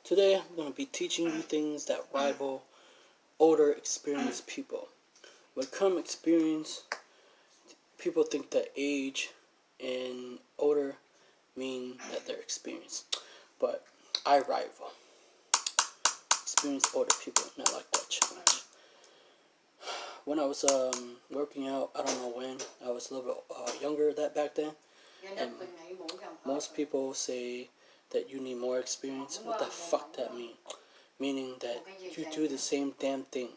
Today I'm going to be teaching you things that rival older experienced people. When it comes to experience, people think that age and older mean that they're experienced. But I rival experienced older people, not like that challenge. When I was working out, I don't know when, I was a little bit younger back then. And most people say that you need more experience. What the fuck that mean? Meaning that you do the same damn thing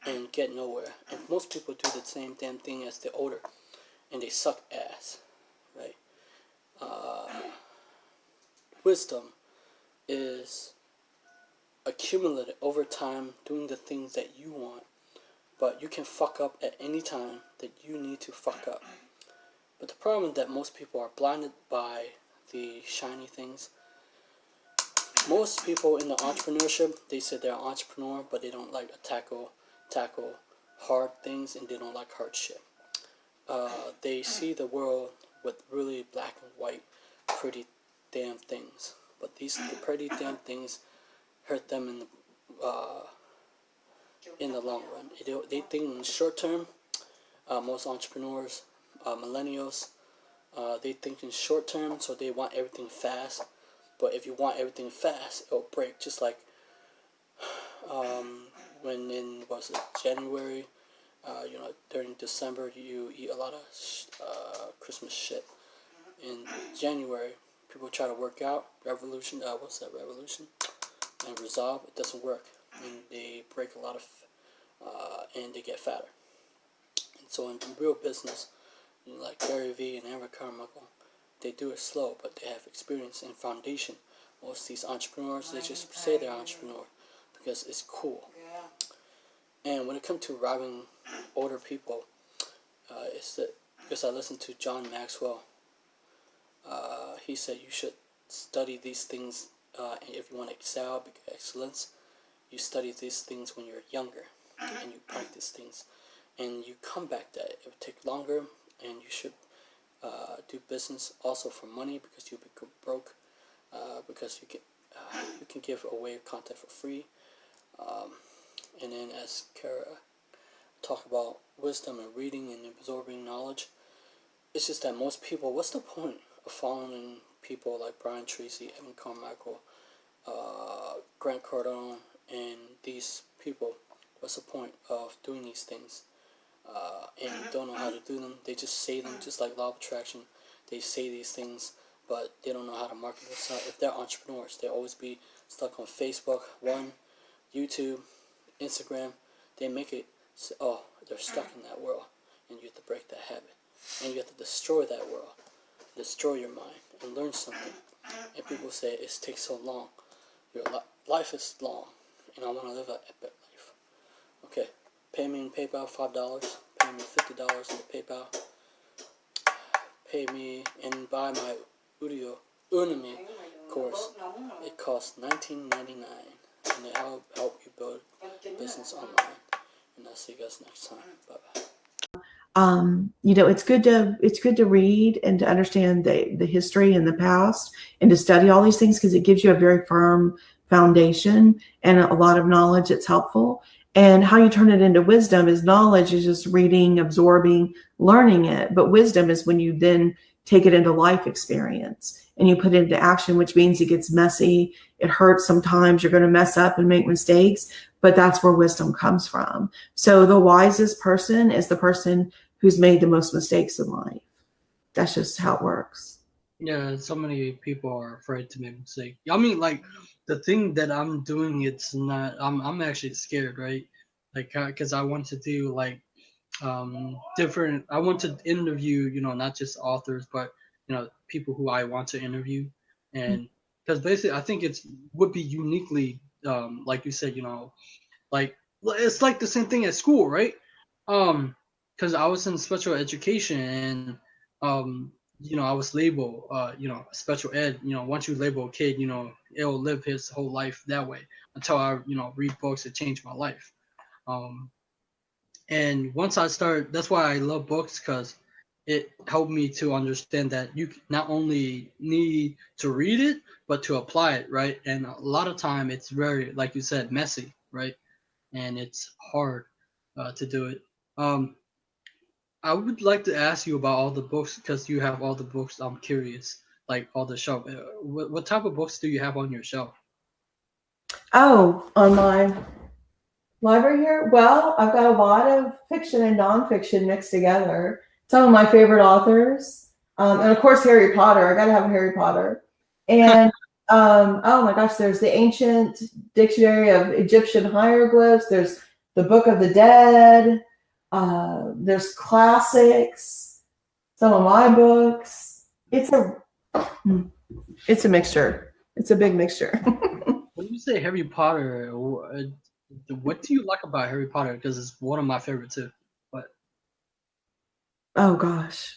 and get nowhere. And most people do the same damn thing as they're older, and they suck ass, right? Wisdom is accumulated over time doing the things that you want, but you can fuck up at any time that you need to fuck up. But the problem is that most people are blinded by the shiny things. Most people in the entrepreneurship, they say they're an entrepreneur, but they don't like to tackle hard things, and they don't like hard shit. They see the world with really black and white, pretty damn things. But these pretty damn things hurt them in the long run. They think in short term. Most entrepreneurs, millennials, they think in short term, so they want everything fast. But if you want everything fast, it'll break. Just like when in January, during December you eat a lot of Christmas shit. In January, people try to work out revolution. Revolution? And resolve. It doesn't work, and they break a lot of, and they get fatter. So in real business, like Gary Vee and Amber Carmichael, they do it slow, but they have experience and foundation. Most of these entrepreneurs, they just say they're entrepreneur because it's cool. And when it comes to robbing older people, it's that because I listened to John Maxwell. He said you should study these things, and if you want to excel, excellence, you study these things when you're younger, and you practice things. And you come back that it will take longer, and you should do business also for money because you'll be broke, because you can give away content for free. And then as Kara talk about wisdom and reading and absorbing knowledge, it's just that most people, what's the point of following people like Brian Tracy, Evan Carmichael, Grant Cardone, and these people? What's the point of doing these things? And don't know how to do them. They just say them, just like law of attraction. They say these things, but they don't know how to market themselves. If they're entrepreneurs, they'll always be stuck on Facebook, YouTube, Instagram. They make it, they're stuck in that world, and you have to break that habit. And you have to destroy that world, destroy your mind, and learn something. And people say it takes so long. Your life is long, and I want to live an epic life. Okay. Pay me in PayPal $5. Pay me $50 in the PayPal. Pay me and buy my Udemy course. It costs $19.99, and it'll help you build business online. And I'll see you guys next time. Bye bye. It's good to read and to understand the history and the past, and to study all these things because it gives you a very firm foundation and a lot of knowledge. It's helpful. And how you turn it into wisdom is knowledge is just reading, absorbing, learning it. But wisdom is when you then take it into life experience and you put it into action, which means it gets messy. It hurts sometimes. You're going to mess up and make mistakes, but that's where wisdom comes from. So the wisest person is the person who's made the most mistakes in life. That's just how it works. Yeah, so many people are afraid to make mistakes. I mean, like, the thing that I'm doing, it's not. I'm actually scared, right? Like, because I want to do like different. I want to interview, not just authors, but people who I want to interview, and because basically I think would be uniquely, like you said, like it's like the same thing at school, right? Because I was in special education, and I was labeled, special ed. Once you label a kid, it'll live his whole life that way until I, read books that change my life. And once I start, that's why I love books, because it helped me to understand that you not only need to read it, but to apply it, right? And a lot of time it's very, like you said, messy, right? And it's hard to do it. Um, I would like to ask you about all the books because you have all the books. I'm curious, like all the shelf. What type of books do you have on your shelf? Oh, on my library here? Well, I've got a lot of fiction and nonfiction mixed together. Some of my favorite authors. And of course, Harry Potter. I got to have Harry Potter. And oh my gosh, there's the Ancient Dictionary of Egyptian Hieroglyphs. There's the Book of the Dead. There's classics. Some of my books. It's a mixture. It's a big mixture. When you say Harry Potter, what do you like about Harry Potter? Because it's one of my favorites too. But Oh gosh.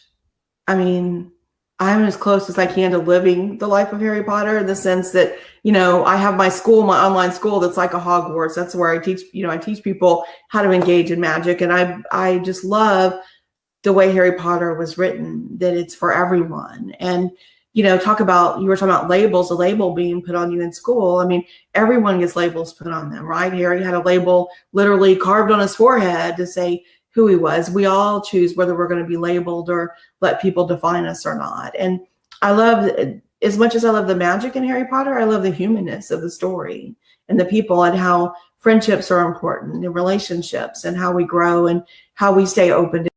I mean, I'm as close as I can to living the life of Harry Potter in the sense that, I have my school, my online school that's like a Hogwarts. That's where I teach, I teach people how to engage in magic. And I just love the way Harry Potter was written, that it's for everyone. And, you were talking about labels, a label being put on you in school. I mean, everyone gets labels put on them, right? Harry had a label literally carved on his forehead to say who he was. We all choose whether we're going to be labeled or let people define us or not. And I love, as much as I love the magic in Harry Potter, I love the humanness of the story and the people and how friendships are important and relationships and how we grow and how we stay open to